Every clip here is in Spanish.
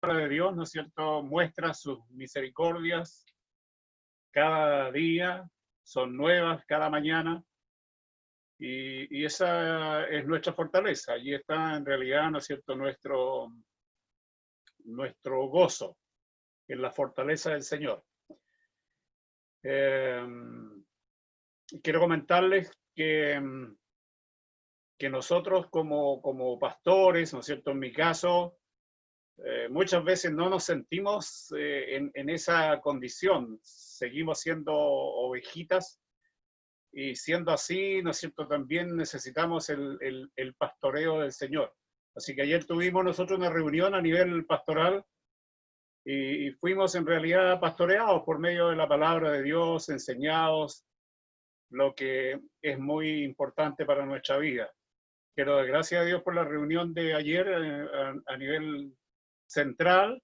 de Dios, ¿no es cierto?, muestra sus misericordias cada día, son nuevas cada mañana, y esa es nuestra fortaleza. Allí está en realidad, ¿no es cierto?, nuestro gozo en la fortaleza del Señor. Quiero comentarles que nosotros como pastores, ¿no es cierto?, en mi caso, muchas veces no nos sentimos en esa condición. Seguimos siendo ovejitas y siendo así, ¿no es cierto?, también necesitamos el pastoreo del Señor. Así que ayer tuvimos nosotros una reunión a nivel pastoral y fuimos en realidad pastoreados por medio de la palabra de Dios, enseñados, lo que es muy importante para nuestra vida. Quiero dar gracias a Dios por la reunión de ayer a nivel central,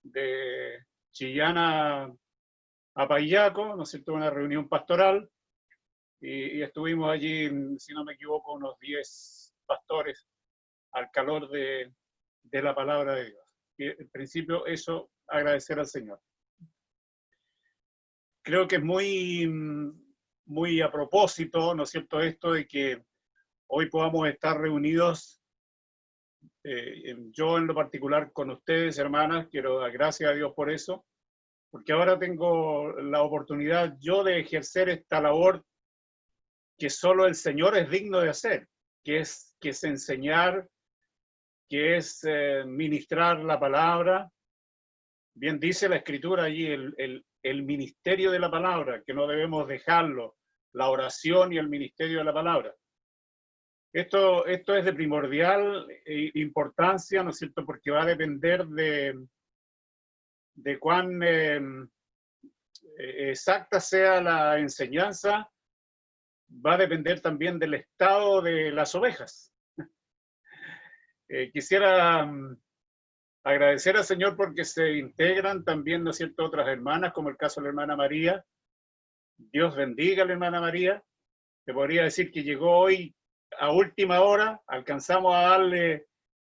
de Chillán a Payaco, ¿no es cierto?, una reunión pastoral, y estuvimos allí, si no me equivoco, unos 10 pastores al calor de la palabra de Dios. Y en principio eso, agradecer al Señor. Creo que es muy a propósito, ¿no es cierto?, esto de que hoy podamos estar reunidos, yo en lo particular con ustedes, hermanas, quiero dar gracias a Dios por eso, porque ahora tengo la oportunidad yo de ejercer esta labor que solo el Señor es digno de hacer, que es enseñar, que es ministrar la palabra. Bien dice la Escritura allí, el ministerio de la palabra, que no debemos dejarlo, la oración y el ministerio de la palabra. Esto es de primordial importancia, ¿no es cierto?, porque va a depender de cuán exacta sea la enseñanza, va a depender también del estado de las ovejas. Quisiera agradecer al Señor porque se integran también, ¿no es cierto?, otras hermanas, como el caso de la hermana María. Dios bendiga a la hermana María. Te podría decir que llegó hoy a última hora, alcanzamos a darle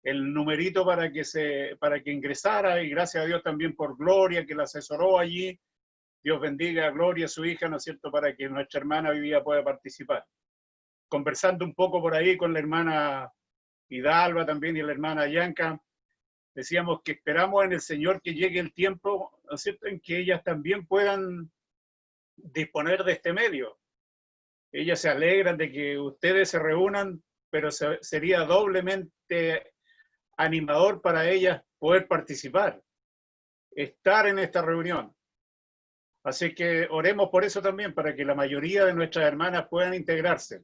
el numerito para que ingresara, y gracias a Dios también por Gloria, que la asesoró allí. Dios bendiga a Gloria, su hija, ¿no es cierto?, para que nuestra hermana hoy día pueda participar. Conversando un poco por ahí con la hermana Hidalba también y la hermana Yanka, decíamos que esperamos en el Señor que llegue el tiempo, ¿no es cierto?, en que ellas también puedan disponer de este medio. Ellas se alegran de que ustedes se reúnan, pero sería doblemente animador para ellas poder participar, estar en esta reunión. Así que oremos por eso también, para que la mayoría de nuestras hermanas puedan integrarse.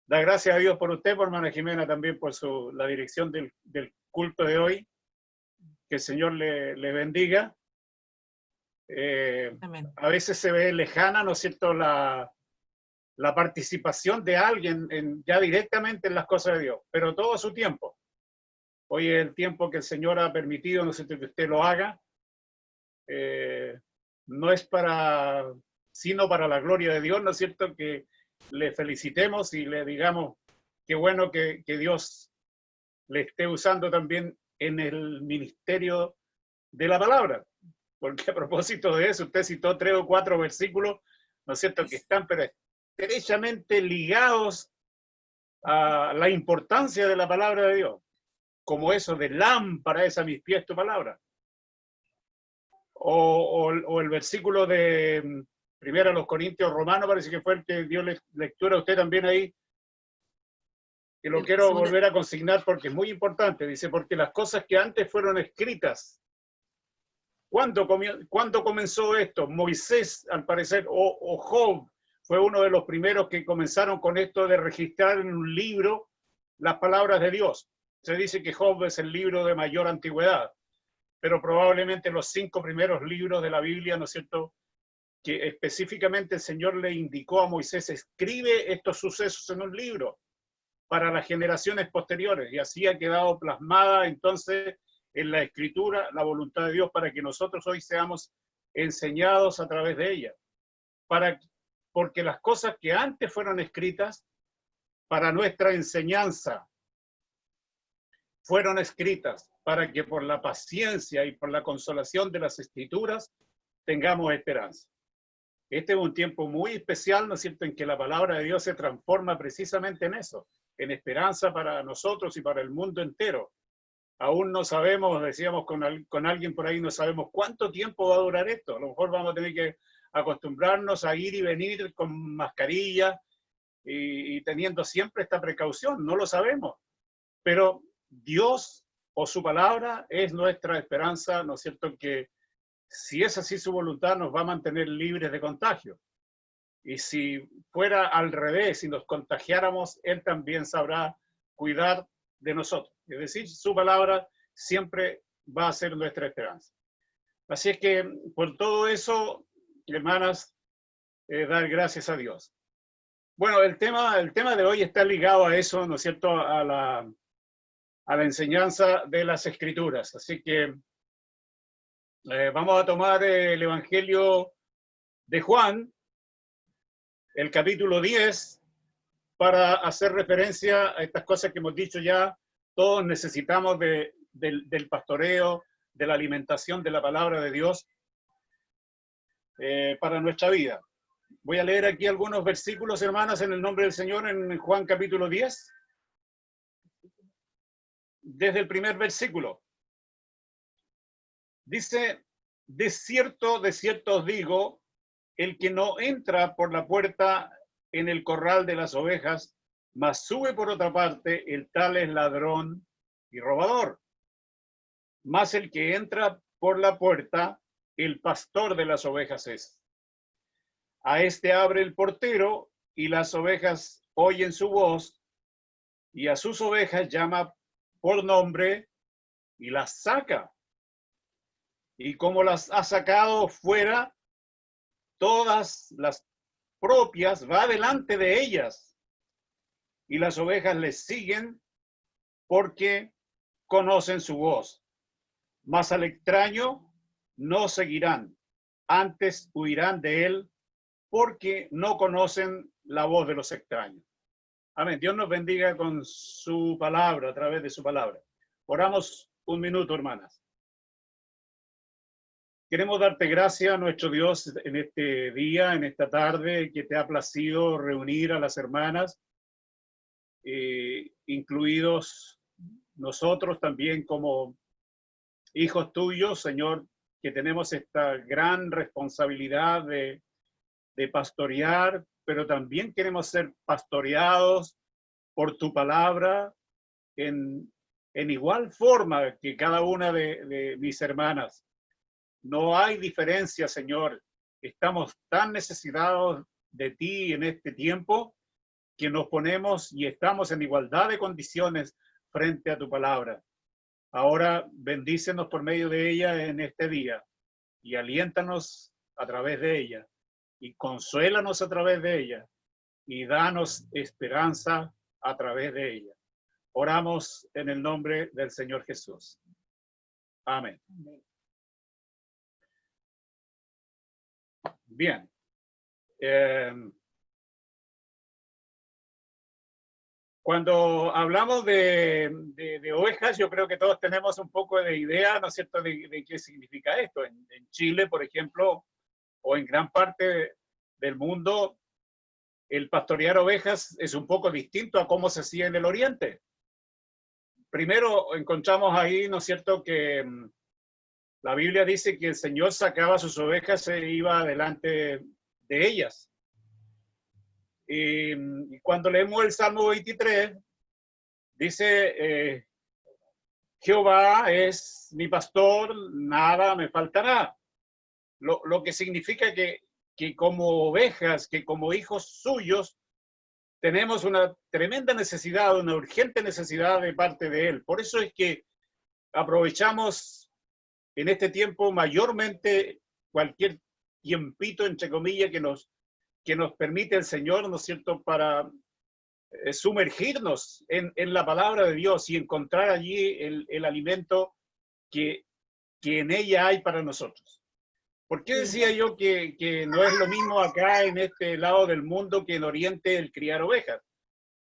Da gracias a Dios por usted, por hermana Jimena, también por la dirección del culto de hoy. Que el Señor le bendiga. A veces se ve lejana, ¿no es cierto?, la participación de alguien ya directamente en las cosas de Dios, pero todo a su tiempo. Hoy es el tiempo que el Señor ha permitido, ¿no es cierto?, que usted lo haga. No es sino para la gloria de Dios, ¿no es cierto?, que le felicitemos y le digamos qué bueno que Dios le esté usando también en el ministerio de la palabra. Porque a propósito de eso, usted citó 3 o 4 versículos, ¿no es cierto?, que están pero estrechamente ligados a la importancia de la palabra de Dios, como eso de lámpara es a mis pies tu palabra. O el versículo de 1 Corintios Romanos, parece que fue el que dio lectura a usted también ahí, que lo quiero volver a consignar porque es muy importante. Dice, porque las cosas que antes fueron escritas, ¿cuándo comenzó esto? Moisés, al parecer, o Job, fue uno de los primeros que comenzaron con esto de registrar en un libro las palabras de Dios. Se dice que Job es el libro de mayor antigüedad, pero probablemente los 5 primeros libros de la Biblia, ¿no es cierto?, que específicamente el Señor le indicó a Moisés, escribe estos sucesos en un libro para las generaciones posteriores, y así ha quedado plasmada entonces en la Escritura la voluntad de Dios para que nosotros hoy seamos enseñados a través de ella. Porque las cosas que antes fueron escritas para nuestra enseñanza fueron escritas para que por la paciencia y por la consolación de las Escrituras tengamos esperanza. Este es un tiempo muy especial, ¿no es cierto?, en que la palabra de Dios se transforma precisamente en eso, en esperanza para nosotros y para el mundo entero. Aún no sabemos, decíamos con alguien por ahí, no sabemos cuánto tiempo va a durar esto. A lo mejor vamos a tener que acostumbrarnos a ir y venir con mascarilla y teniendo siempre esta precaución, no lo sabemos. Pero Dios o su palabra es nuestra esperanza, ¿no es cierto?, que si es así su voluntad nos va a mantener libres de contagio. Y si fuera al revés, si nos contagiáramos, Él también sabrá cuidar de nosotros. Es decir, su palabra siempre va a ser nuestra esperanza. Así es que por todo eso, hermanas, dar gracias a Dios. Bueno, el tema de hoy está ligado a eso, ¿no es cierto?, a la enseñanza de las Escrituras. Así que vamos a tomar el Evangelio de Juan, el capítulo 10, para hacer referencia a estas cosas que hemos dicho ya. Todos necesitamos del pastoreo, de la alimentación de la palabra de Dios para nuestra vida. Voy a leer aquí algunos versículos, hermanas, en el nombre del Señor, en Juan capítulo 10, desde el primer versículo. Dice, de cierto os digo, el que no entra por la puerta en el corral de las ovejas, mas sube por otra parte, el tal es ladrón y robador. Mas el que entra por la puerta, el pastor de las ovejas es. A este abre el portero, y las ovejas oyen su voz, y a sus ovejas llama por nombre, y las saca. Y como las ha sacado fuera, todas las propias va delante de ellas, y las ovejas les siguen porque conocen su voz. Mas al extraño no seguirán, antes huirán de él, porque no conocen la voz de los extraños. Amén. Dios nos bendiga con su palabra, a través de su palabra. Oramos un minuto, hermanas. Queremos darte gracias, nuestro Dios, en este día, en esta tarde, que te ha placido reunir a las hermanas, incluidos nosotros también como hijos tuyos, Señor, que tenemos esta gran responsabilidad de pastorear, pero también queremos ser pastoreados por tu palabra en igual forma que cada una de mis hermanas. No hay diferencia, Señor. Estamos tan necesitados de ti en este tiempo que nos ponemos y estamos en igualdad de condiciones frente a tu palabra. Ahora bendícenos por medio de ella en este día y aliéntanos a través de ella y consuélanos a través de ella y danos esperanza a través de ella. Oramos en el nombre del Señor Jesús. Amén. Bien. Cuando hablamos de ovejas, yo creo que todos tenemos un poco de idea, ¿no es cierto?, de qué significa esto. En Chile, por ejemplo, o en gran parte del mundo, el pastorear ovejas es un poco distinto a cómo se hacía en el Oriente. Primero encontramos ahí, ¿no es cierto?, que la Biblia dice que el Señor sacaba sus ovejas e iba delante de ellas. Y cuando leemos el Salmo 23, dice, Jehová es mi pastor, nada me faltará. Lo que significa que como ovejas, que como hijos suyos, tenemos una tremenda necesidad, una urgente necesidad de parte de Él. Por eso es que aprovechamos en este tiempo mayormente cualquier tiempito, entre comillas, que nos permite el Señor, ¿no es cierto?, para sumergirnos en la palabra de Dios y encontrar allí el alimento que en ella hay para nosotros. ¿Por qué decía yo que no es lo mismo acá en este lado del mundo que en Oriente el criar ovejas?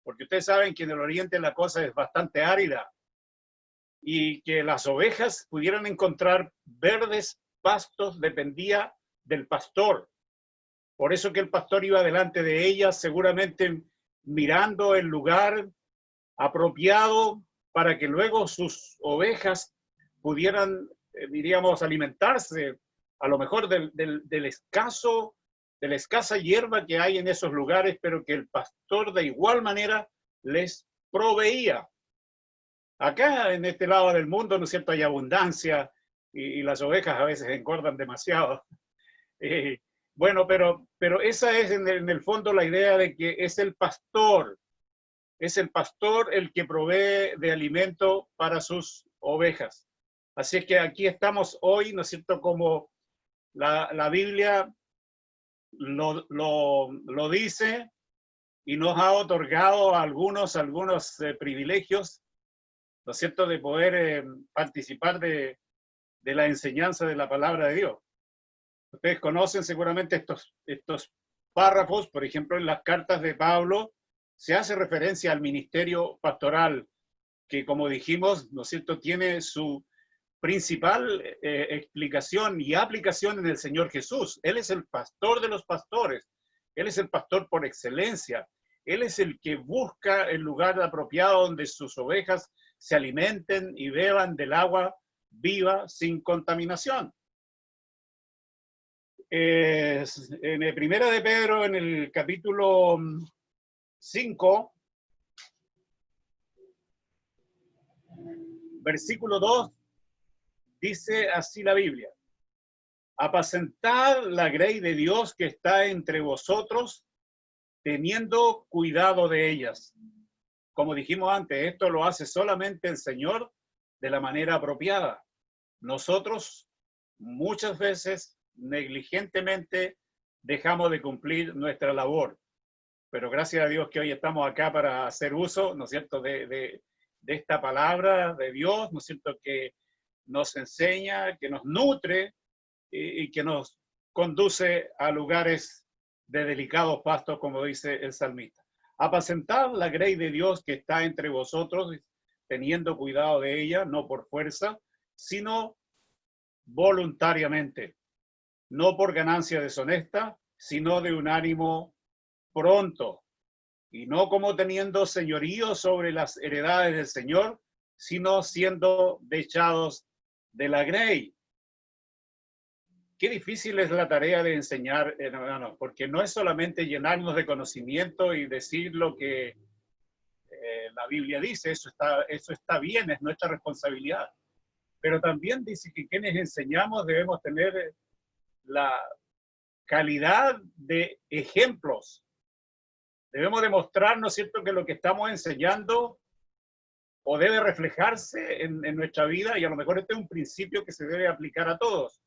Porque ustedes saben que en el Oriente la cosa es bastante árida. y que las ovejas pudieran encontrar verdes pastos dependía del pastor. Por eso que el pastor iba delante de ellas, seguramente mirando el lugar apropiado para que luego sus ovejas pudieran, diríamos, alimentarse a lo mejor de la escasa hierba que hay en esos lugares, pero que el pastor de igual manera les proveía. Acá en este lado del mundo, ¿no es cierto?, hay abundancia y las ovejas a veces engordan demasiado. Bueno, pero esa es en el fondo la idea de que es el pastor el que provee de alimento para sus ovejas. Así que aquí estamos hoy, ¿no es cierto?, como la Biblia lo dice y nos ha otorgado algunos privilegios, ¿no es cierto?, de poder participar de la enseñanza de la palabra de Dios. Ustedes conocen seguramente estos párrafos, por ejemplo, en las cartas de Pablo se hace referencia al ministerio pastoral, que como dijimos, ¿no es cierto?, tiene su principal explicación y aplicación en el Señor Jesús. Él es el pastor de los pastores, Él es el pastor por excelencia, Él es el que busca el lugar apropiado donde sus ovejas se alimenten y beban del agua viva sin contaminación. En el Primera de Pedro, en el capítulo 5, versículo 2, dice así la Biblia: apacentad la grey de Dios que está entre vosotros, teniendo cuidado de ellas. Como dijimos antes, esto lo hace solamente el Señor de la manera apropiada. Nosotros muchas veces negligentemente dejamos de cumplir nuestra labor, pero gracias a Dios que hoy estamos acá para hacer uso, ¿no es cierto?, de esta palabra de Dios, ¿no es cierto?, que nos enseña, que nos nutre y que nos conduce a lugares de delicados pastos, como dice el salmista. Apacentad la grey de Dios que está entre vosotros, teniendo cuidado de ella, no por fuerza, sino voluntariamente, no por ganancia deshonesta, sino de un ánimo pronto, y no como teniendo señorío sobre las heredades del Señor, sino siendo dechados de la grey. Qué difícil es la tarea de enseñar, hermanos, porque no es solamente llenarnos de conocimiento y decir lo que la Biblia dice, eso está bien, es nuestra responsabilidad. Pero también dice que quienes enseñamos debemos tener la calidad de ejemplos. Debemos demostrar, ¿no es cierto?, que lo que estamos enseñando o debe reflejarse en nuestra vida, y a lo mejor este es un principio que se debe aplicar a todos,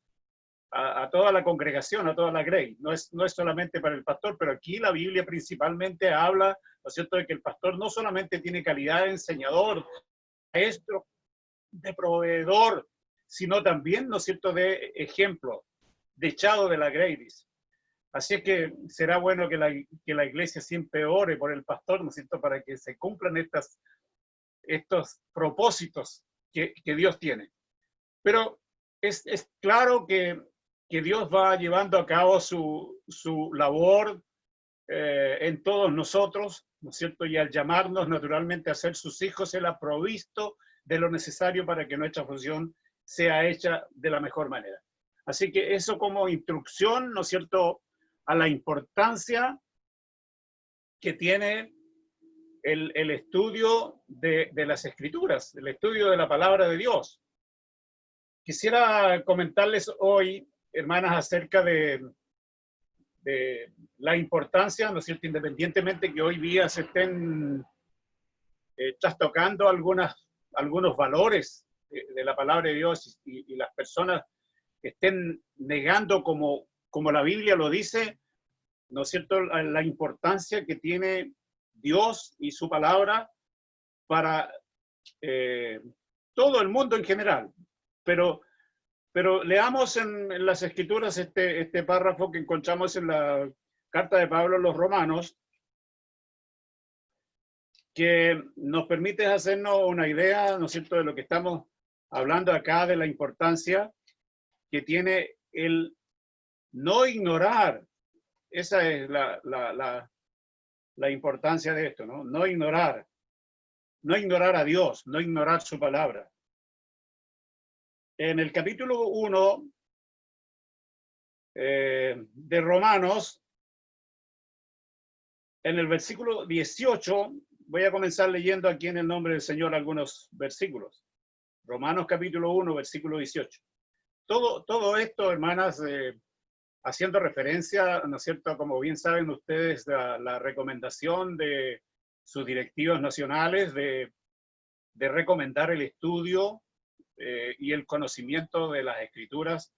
a toda la congregación, a toda la grey. No es solamente para el pastor, pero aquí la Biblia principalmente habla, ¿no es cierto?, de que el pastor no solamente tiene calidad de enseñador, maestro, de proveedor, sino también, ¿no es cierto?, de ejemplo, de echado de la grey, dice. Así que será bueno que la iglesia siempre ore por el pastor, ¿no es cierto?, para que se cumplan estos propósitos que Dios tiene. Pero es claro que Dios va llevando a cabo su labor en todos nosotros, ¿no es cierto? Y al llamarnos naturalmente a ser sus hijos, Él ha provisto de lo necesario para que nuestra función sea hecha de la mejor manera. Así que eso como instrucción, ¿no es cierto?, a la importancia que tiene el estudio de las Escrituras, el estudio de la palabra de Dios. Quisiera comentarles hoy, hermanas, acerca de la importancia, ¿no es cierto?, independientemente que hoy día se estén trastocando algunos valores de la palabra de Dios y las personas estén negando como la Biblia lo dice, ¿no es cierto?, la importancia que tiene Dios y su palabra para todo el mundo en general. Pero leamos en las Escrituras este párrafo que encontramos en la carta de Pablo a los Romanos, que nos permite hacernos una idea, ¿no es cierto?, de lo que estamos hablando acá, de la importancia que tiene el no ignorar. Esa es la importancia de esto, ¿no? No ignorar a Dios, no ignorar su palabra. En el capítulo 1 de Romanos, en el versículo 18, voy a comenzar leyendo aquí en el nombre del Señor algunos versículos. Romanos capítulo 1, versículo 18. Todo esto, hermanas, haciendo referencia, ¿no es cierto?, como bien saben ustedes, la recomendación de sus directivos nacionales de recomendar el estudio y el conocimiento de las escrituras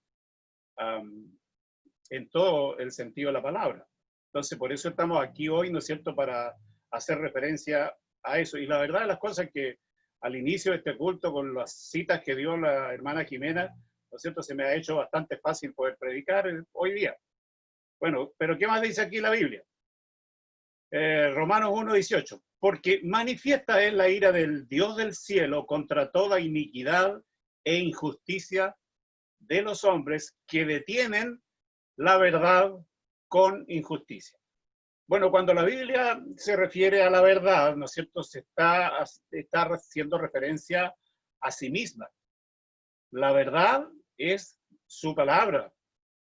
en todo el sentido de la palabra. Entonces, por eso estamos aquí hoy, ¿no es cierto?, para hacer referencia a eso. Y la verdad de las cosas es que al inicio de este culto, con las citas que dio la hermana Jimena, ¿no es cierto?, se me ha hecho bastante fácil poder predicar hoy día. Bueno, pero ¿qué más dice aquí la Biblia? Romanos 1:18. Porque manifiesta es la ira del Dios del cielo contra toda iniquidad e injusticia de los hombres que detienen la verdad con injusticia. Bueno, cuando la Biblia se refiere a la verdad, ¿no es cierto?, se está haciendo referencia a sí misma. La verdad es su palabra.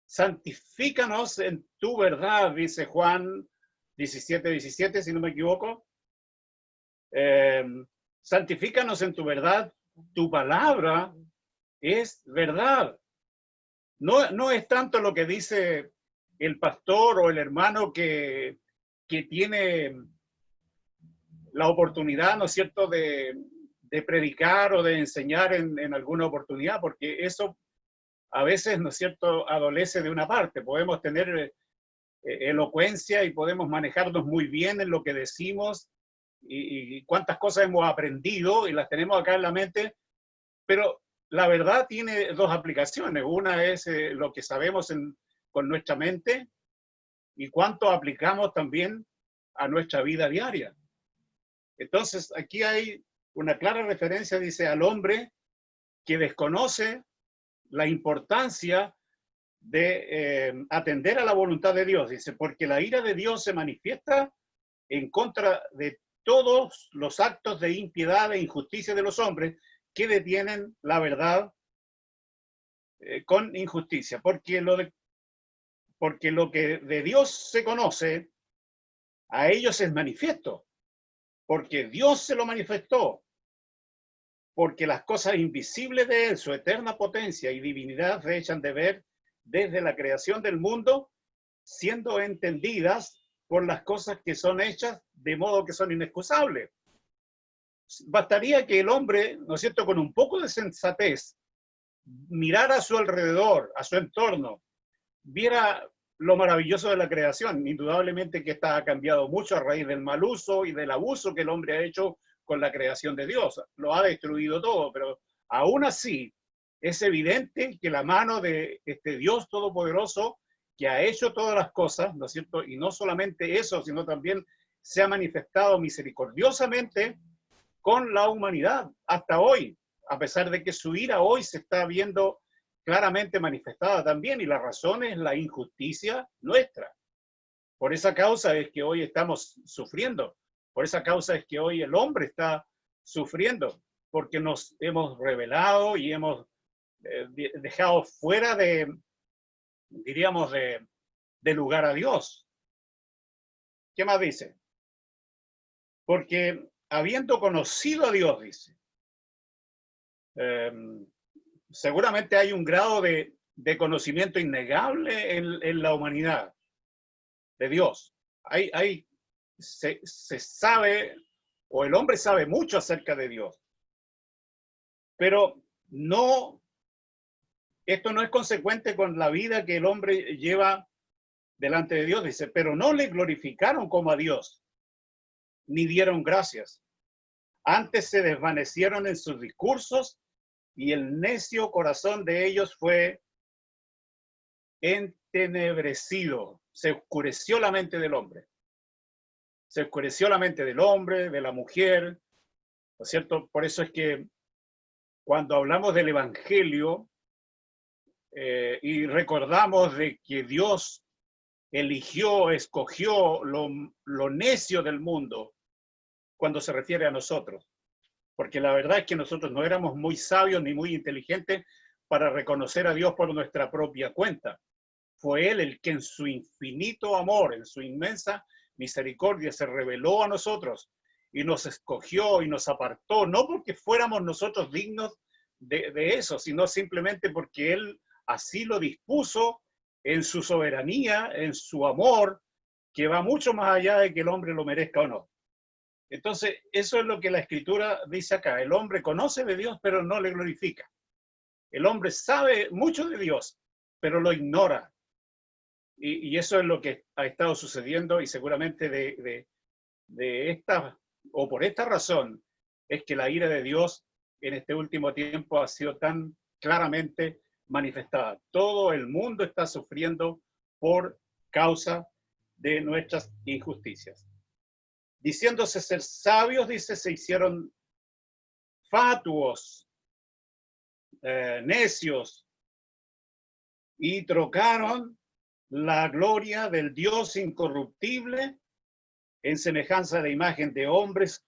Santifícanos en tu verdad, dice Juan 17:17, si no me equivoco. Santifícanos en tu verdad, tu palabra es verdad. No es tanto lo que dice el pastor o el hermano que tiene la oportunidad, ¿no es cierto?, de predicar o de enseñar en alguna oportunidad, porque eso a veces, ¿no es cierto?, adolece de una parte. Podemos tener elocuencia y podemos manejarnos muy bien en lo que decimos y cuántas cosas hemos aprendido y las tenemos acá en la mente, pero la verdad tiene dos aplicaciones. Una es lo que sabemos con nuestra mente y cuánto aplicamos también a nuestra vida diaria. Entonces, aquí hay una clara referencia, dice, al hombre que desconoce la importancia de atender a la voluntad de Dios. Dice, porque la ira de Dios se manifiesta en contra de todos los actos de impiedad e injusticia de los hombres que detienen la verdad con injusticia. Porque lo que de Dios se conoce, a ellos es manifiesto. Porque Dios se lo manifestó. Porque las cosas invisibles de Él, su eterna potencia y divinidad, se echan de ver desde la creación del mundo, siendo entendidas por las cosas que son hechas, de modo que son inexcusables. Bastaría que el hombre, ¿no es cierto?, con un poco de sensatez, mirara a su alrededor, a su entorno, viera lo maravilloso de la creación. Indudablemente que esta ha cambiado mucho a raíz del mal uso y del abuso que el hombre ha hecho con la creación de Dios. Lo ha destruido todo, pero aún así es evidente que la mano de este Dios todopoderoso, que ha hecho todas las cosas, ¿no es cierto?, y no solamente eso, sino también se ha manifestado misericordiosamente con la humanidad hasta hoy, a pesar de que su ira hoy se está viendo claramente manifestada también, y la razón es la injusticia nuestra. Por esa causa es que hoy estamos sufriendo, por esa causa es que hoy el hombre está sufriendo, porque nos hemos rebelado y hemos dejado fuera diríamos, de lugar a Dios. ¿Qué más dice? Porque habiendo conocido a Dios, dice, seguramente hay un grado de conocimiento innegable en la humanidad de Dios. Se sabe, o el hombre sabe mucho acerca de Dios, pero esto no es consecuente con la vida que el hombre lleva delante de Dios. Dice, pero no le glorificaron como a Dios, ni dieron gracias. Antes se desvanecieron en sus discursos y el necio corazón de ellos fue entenebrecido. Se oscureció la mente del hombre. Se oscureció la mente del hombre, de la mujer, ¿no es cierto? Por eso es que cuando hablamos del Evangelio y recordamos de que Dios eligió, escogió lo necio del mundo cuando se refiere a nosotros, porque la verdad es que nosotros no éramos muy sabios ni muy inteligentes para reconocer a Dios por nuestra propia cuenta. Fue Él el que en su infinito amor, en su inmensa misericordia, se reveló a nosotros y nos escogió y nos apartó, no porque fuéramos nosotros dignos de eso, sino simplemente porque Él así lo dispuso en su soberanía, en su amor, que va mucho más allá de que el hombre lo merezca o no. Entonces, eso es lo que la Escritura dice acá. El hombre conoce de Dios, pero no le glorifica. El hombre sabe mucho de Dios, pero lo ignora. Y eso es lo que ha estado sucediendo y seguramente de esta, o por esta razón, es que la ira de Dios en este último tiempo ha sido tan claramente manifestada. Todo el mundo está sufriendo por causa de nuestras injusticias. Diciéndose ser sabios, dice, se hicieron fatuos, necios, y trocaron la gloria del Dios incorruptible en semejanza de imagen de hombres,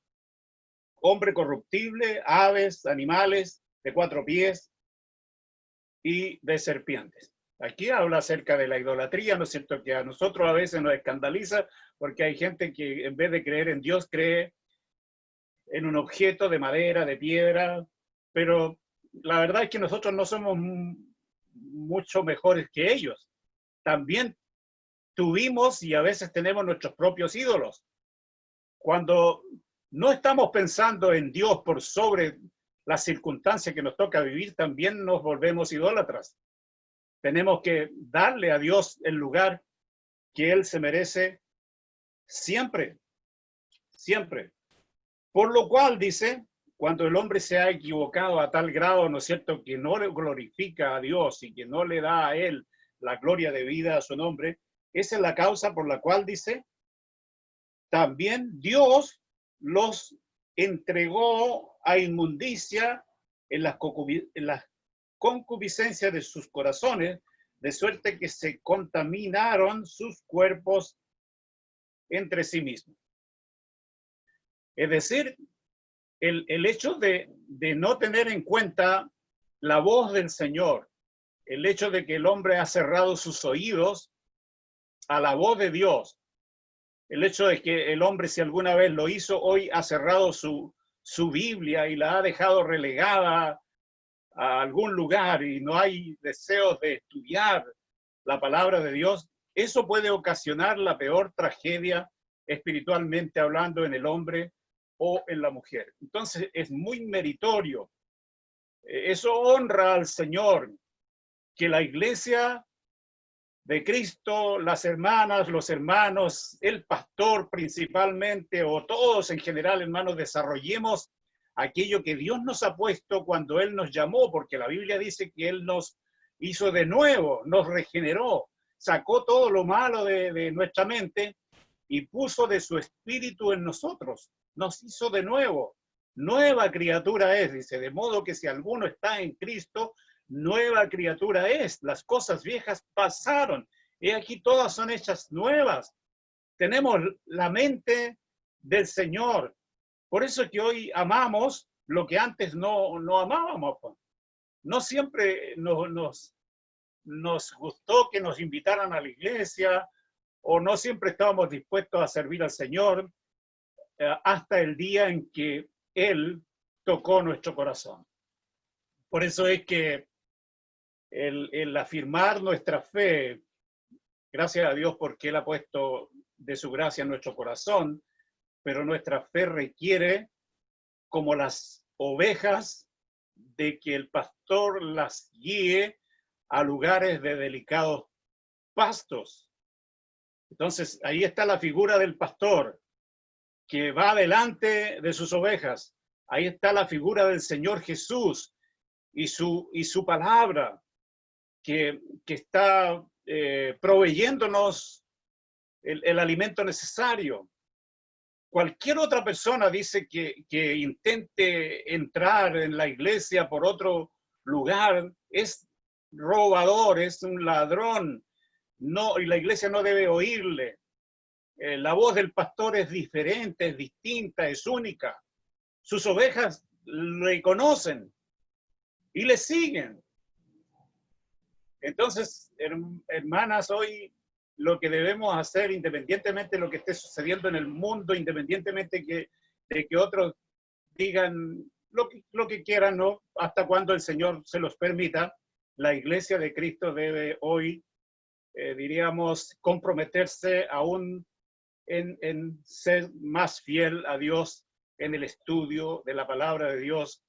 hombre corruptible, aves, animales de 4 pies y de serpientes. Aquí habla acerca de la idolatría, ¿no es cierto? Que a nosotros a veces nos escandaliza porque hay gente que en vez de creer en Dios cree en un objeto de madera, de piedra, pero la verdad es que nosotros no somos mucho mejores que ellos. También tuvimos y a veces tenemos nuestros propios ídolos. Cuando no estamos pensando en Dios por sobre las circunstancias que nos toca vivir, también nos volvemos idólatras. Tenemos que darle a Dios el lugar que Él se merece siempre, siempre. Por lo cual, dice, cuando el hombre se ha equivocado a tal grado, ¿no es cierto?, que no le glorifica a Dios y que no le da a Él la gloria de vida a su nombre, esa es la causa por la cual, dice, también Dios los entregó a inmundicia en las concupiscencias de sus corazones, de suerte que se contaminaron sus cuerpos entre sí mismos. Es decir, el hecho de no tener en cuenta la voz del Señor, el hecho de que el hombre ha cerrado sus oídos a la voz de Dios, el hecho de que el hombre, si alguna vez lo hizo, hoy ha cerrado su Biblia y la ha dejado relegada a algún lugar y no hay deseos de estudiar la palabra de Dios, eso puede ocasionar la peor tragedia espiritualmente hablando en el hombre o en la mujer. Entonces es muy meritorio. Eso honra al Señor, que la iglesia de Cristo, las hermanas, los hermanos, el pastor principalmente, o todos en general, hermanos, desarrollemos aquello que Dios nos ha puesto cuando Él nos llamó, porque la Biblia dice que Él nos hizo de nuevo, nos regeneró, sacó todo lo malo de nuestra mente y puso de su espíritu en nosotros, nos hizo de nuevo. Nueva criatura es, dice, de modo que si alguno está en Cristo, nueva criatura es. Las cosas viejas pasaron. Y aquí todas son hechas nuevas. Tenemos la mente del Señor. Por eso es que hoy amamos lo que antes no amábamos. No siempre nos gustó que nos invitaran a la iglesia o no siempre estábamos dispuestos a servir al Señor hasta el día en que Él tocó nuestro corazón. Por eso es que el afirmar nuestra fe, gracias a Dios porque Él ha puesto de su gracia en nuestro corazón, pero nuestra fe requiere, como las ovejas, de que el pastor las guíe a lugares de delicados pastos. Entonces, ahí está la figura del pastor que va delante de sus ovejas. Ahí está la figura del Señor Jesús y su palabra que está proveyéndonos el alimento necesario. cualquier otra persona dice que intente entrar en la iglesia por otro lugar, es robador, es un ladrón, no, y la iglesia no debe oírle. La voz del pastor es diferente, es distinta, es única. Sus ovejas le conocen y le siguen. Entonces, hermanas, hoy lo que debemos hacer, independientemente de lo que esté sucediendo en el mundo, independientemente de que otros digan lo que quieran, ¿no? Hasta cuando el Señor se los permita, la iglesia de Cristo debe hoy, diríamos, comprometerse aún en ser más fiel a Dios, en el estudio de la palabra de Dios,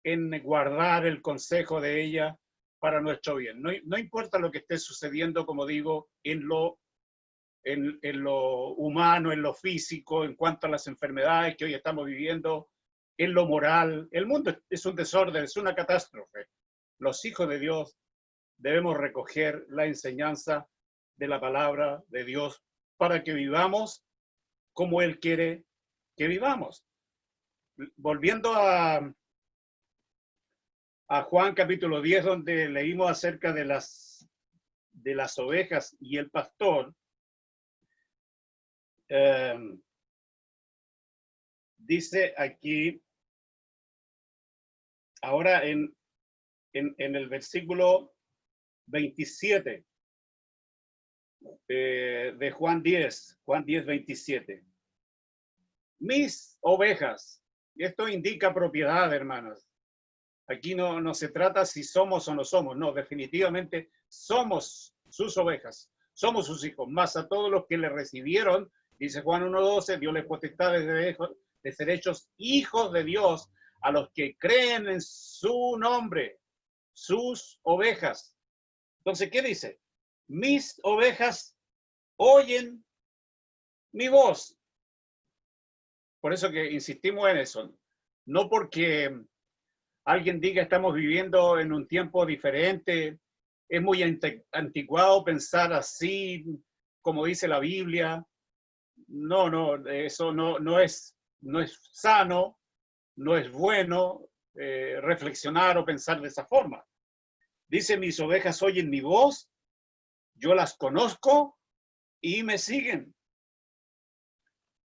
en guardar el consejo de ella para nuestro bien. No importa lo que esté sucediendo, como digo, en lo humano, en lo físico, en cuanto a las enfermedades que hoy estamos viviendo, en lo moral. El mundo es un desorden, es una catástrofe. Los hijos de Dios debemos recoger la enseñanza de la palabra de Dios para que vivamos como Él quiere que vivamos. Volviendo a Juan capítulo 10, donde leímos acerca de las ovejas y el pastor, dice aquí, ahora en el versículo 27 de Juan 10, 27. Mis ovejas, y esto indica propiedad, hermanos. Aquí no se trata si somos o no somos, no, definitivamente somos sus ovejas, somos sus hijos, más a todos los que le recibieron, dice Juan 1:12, Dios les potestad de ser hechos hijos de Dios a los que creen en su nombre, sus ovejas. Entonces, ¿qué dice? Mis ovejas oyen mi voz. Por eso que insistimos en eso, no porque alguien diga estamos viviendo en un tiempo diferente, es muy anticuado pensar así, como dice la Biblia. No, eso no es sano, no es bueno reflexionar o pensar de esa forma. Dice, mis ovejas oyen mi voz, yo las conozco y me siguen.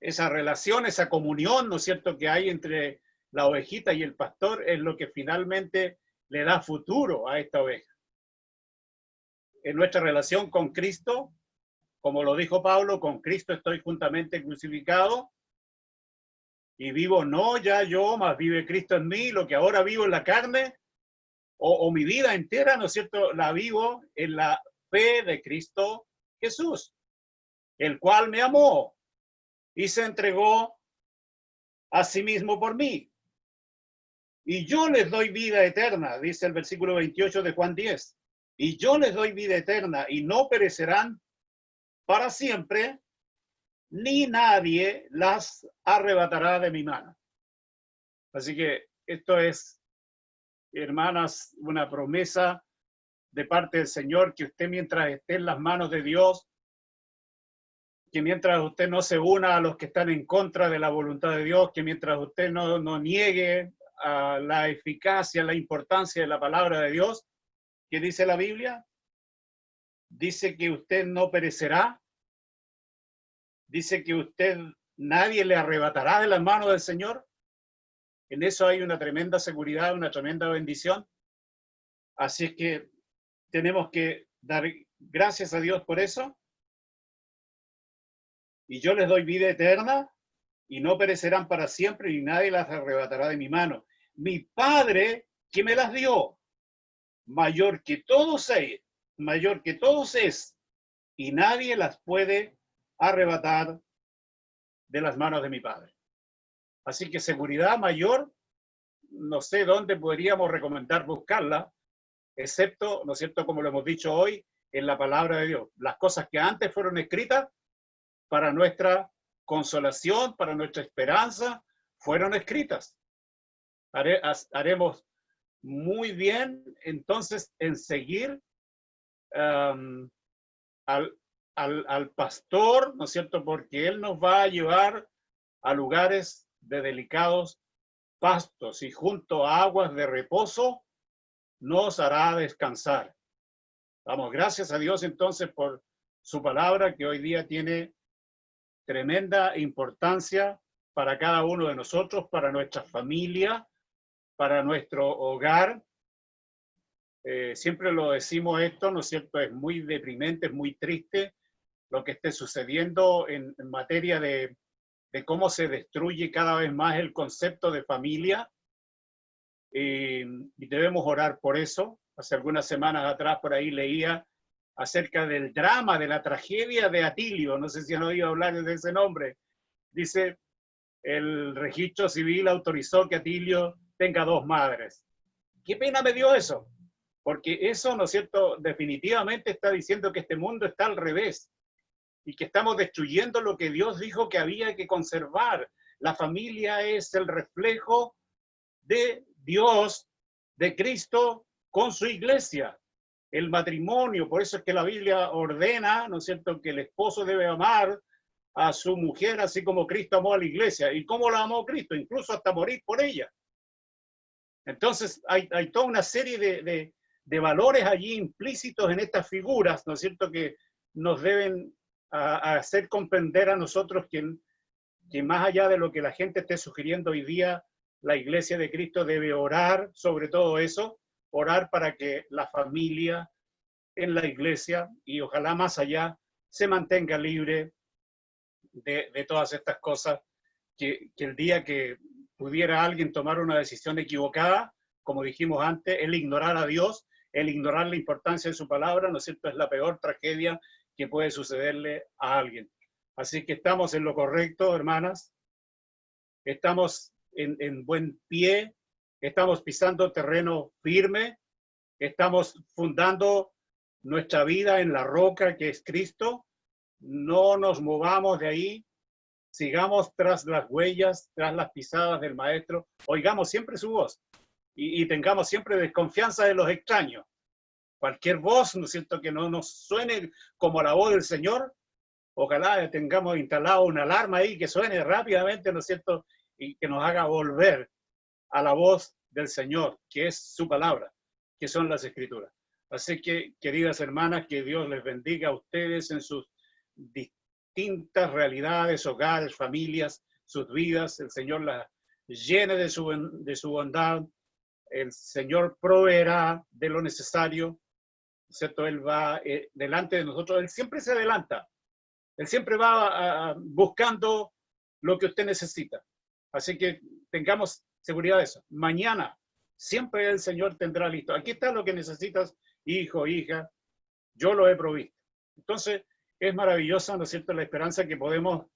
Esa relación, esa comunión, ¿no es cierto?, que hay entre la ovejita y el pastor es lo que finalmente le da futuro a esta oveja. En nuestra relación con Cristo, como lo dijo Pablo, con Cristo estoy juntamente crucificado y vivo no ya yo, mas vive Cristo en mí, lo que ahora vivo en la carne o mi vida entera, ¿no es cierto?, la vivo en la fe de Cristo Jesús, el cual me amó y se entregó a sí mismo por mí. Y yo les doy vida eterna, dice el versículo 28 de Juan 10. Y yo les doy vida eterna y no perecerán para siempre, ni nadie las arrebatará de mi mano. Así que esto es, hermanas, una promesa de parte del Señor, que usted mientras esté en las manos de Dios, que mientras usted no se una a los que están en contra de la voluntad de Dios, que mientras usted no niegue a la eficacia, la importancia de la palabra de Dios, ¿qué dice la Biblia? Dice que usted no perecerá, dice que usted, nadie le arrebatará de las manos del Señor. En eso hay una tremenda seguridad, una tremenda bendición. Así es que tenemos que dar gracias a Dios por eso. Y yo les doy vida eterna y no perecerán para siempre, y nadie las arrebatará de mi mano. Mi Padre que me las dio, mayor que todos es, y nadie las puede arrebatar de las manos de mi Padre. Así que seguridad mayor, no sé dónde podríamos recomendar buscarla, excepto, ¿no es cierto?, como lo hemos dicho hoy, en la palabra de Dios. Las cosas que antes fueron escritas para nuestra consolación, para nuestra esperanza, fueron escritas. Haremos muy bien entonces en seguir al pastor, ¿no es cierto?, porque él nos va a llevar a lugares de delicados pastos y junto a aguas de reposo nos hará descansar. Damos gracias a Dios entonces por su palabra que hoy día tiene tremenda importancia para cada uno de nosotros, para nuestra familia, para nuestro hogar. Siempre lo decimos esto, ¿no es cierto? Es muy deprimente, es muy triste lo que esté sucediendo en materia de cómo se destruye cada vez más el concepto de familia. Y debemos orar por eso. Hace algunas semanas atrás por ahí leía acerca del drama, de la tragedia de Atilio. No sé si han oído hablar de ese nombre. Dice, el registro civil autorizó que Atilio tenga 2 madres. ¿Qué pena me dio eso? Porque eso, ¿no es cierto?, definitivamente está diciendo que este mundo está al revés y que estamos destruyendo lo que Dios dijo que había que conservar. La familia es el reflejo de Dios, de Cristo con su iglesia. El matrimonio, por eso es que la Biblia ordena, ¿no es cierto?, que el esposo debe amar a su mujer así como Cristo amó a la iglesia. ¿Y cómo la amó Cristo? Incluso hasta morir por ella. Entonces hay toda una serie de valores allí implícitos en estas figuras, ¿no es cierto?, que nos deben hacer comprender a nosotros que más allá de lo que la gente esté sugiriendo hoy día, la Iglesia de Cristo debe orar sobre todo eso, orar para que la familia en la Iglesia y ojalá más allá se mantenga libre de todas estas cosas, que el día que pudiera alguien tomar una decisión equivocada, como dijimos antes, el ignorar a Dios, el ignorar la importancia de su palabra, ¿no es cierto?, es la peor tragedia que puede sucederle a alguien. Así que estamos en lo correcto, hermanas, estamos en buen pie, estamos pisando terreno firme, estamos fundando nuestra vida en la roca que es Cristo, no nos movamos de ahí, sigamos tras las huellas, tras las pisadas del Maestro, oigamos siempre su voz y tengamos siempre desconfianza de los extraños. Cualquier voz, ¿no es cierto?, que no nos suene como la voz del Señor, ojalá tengamos instalado una alarma ahí que suene rápidamente, ¿no es cierto?, y que nos haga volver a la voz del Señor, que es su palabra, que son las Escrituras. Así que, queridas hermanas, que Dios les bendiga a ustedes en sus distintas realidades, hogares, familias, sus vidas. El Señor las llene de su bondad. El Señor proveerá de lo necesario, ¿cierto? Él va delante de nosotros. Él siempre se adelanta. Él siempre va buscando lo que usted necesita. Así que tengamos seguridad de eso. Mañana siempre el Señor tendrá listo. Aquí está lo que necesitas, hijo, hija. Yo lo he provisto. Entonces, es maravillosa, ¿no es cierto?, la esperanza que podemos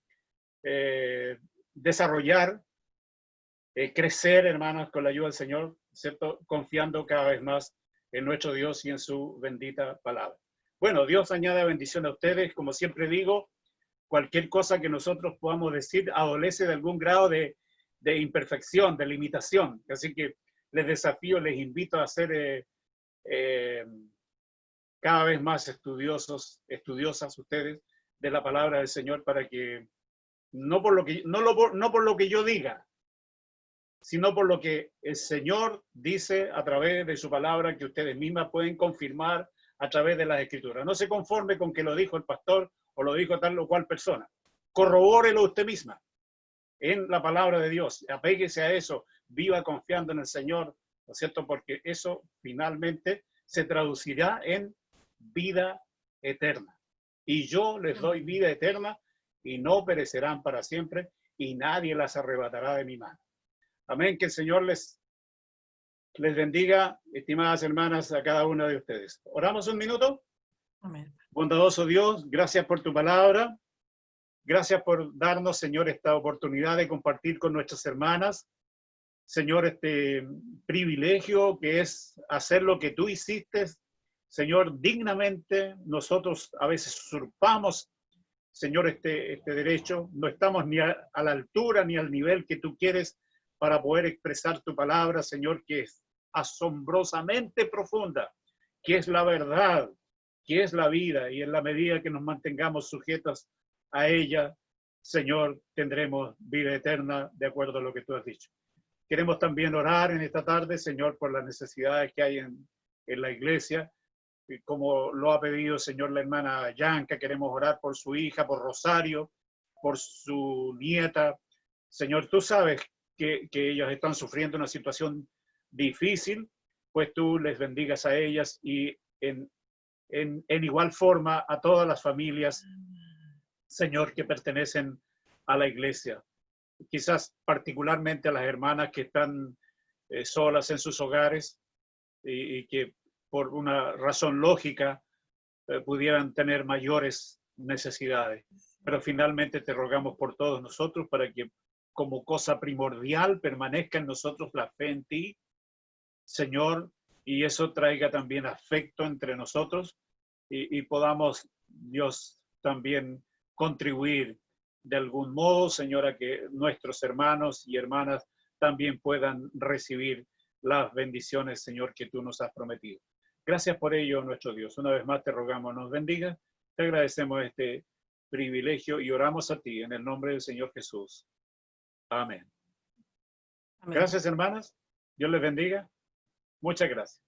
desarrollar, crecer, hermanos, con la ayuda del Señor, ¿cierto?, confiando cada vez más en nuestro Dios y en su bendita palabra. Bueno, Dios añade bendición a ustedes. Como siempre digo, cualquier cosa que nosotros podamos decir adolece de algún grado de imperfección, de limitación. Así que les desafío, les invito a ser cada vez más estudiosas ustedes de la palabra del Señor, para que no por lo que yo diga, sino por lo que el Señor dice a través de su palabra, que ustedes mismas pueden confirmar a través de las Escrituras. No se conforme con que lo dijo el pastor o lo dijo tal o cual persona. Corrobórelo usted misma en la palabra de Dios. Apéguese a eso, viva confiando en el Señor, ¿no es cierto? Porque eso finalmente se traducirá en vida eterna. Y yo les doy vida eterna y no perecerán para siempre y nadie las arrebatará de mi mano. Amén. Que el Señor les bendiga, estimadas hermanas, a cada una de ustedes. ¿Oramos un minuto? Amén. Bondadoso Dios, gracias por tu palabra. Gracias por darnos, Señor, esta oportunidad de compartir con nuestras hermanas, Señor, este privilegio que es hacer lo que tú hiciste, Señor, dignamente. Nosotros a veces usurpamos, Señor, este derecho. No estamos ni a la altura ni al nivel que tú quieres para poder expresar tu palabra, Señor, que es asombrosamente profunda, que es la verdad, que es la vida, y en la medida que nos mantengamos sujetos a ella, Señor, tendremos vida eterna de acuerdo a lo que tú has dicho. Queremos también orar en esta tarde, Señor, por las necesidades que hay en la iglesia. Y como lo ha pedido, Señor, la hermana Yanka, queremos orar por su hija, por Rosario, por su nieta. Señor, tú sabes que ellos están sufriendo una situación difícil, pues tú les bendigas a ellas y en igual forma a todas las familias, Señor, que pertenecen a la iglesia. Quizás particularmente a las hermanas que están solas en sus hogares y que por una razón lógica pudieran tener mayores necesidades. Pero finalmente te rogamos por todos nosotros para que como cosa primordial permanezca en nosotros la fe en ti, Señor, y eso traiga también afecto entre nosotros y podamos, Dios, también contribuir de algún modo, Señor, a que nuestros hermanos y hermanas también puedan recibir las bendiciones, Señor, que tú nos has prometido. Gracias por ello, nuestro Dios. Una vez más te rogamos, nos bendiga. Te agradecemos este privilegio y oramos a ti en el nombre del Señor Jesús. Amén. Amén. Gracias, hermanas. Dios les bendiga. Muchas gracias.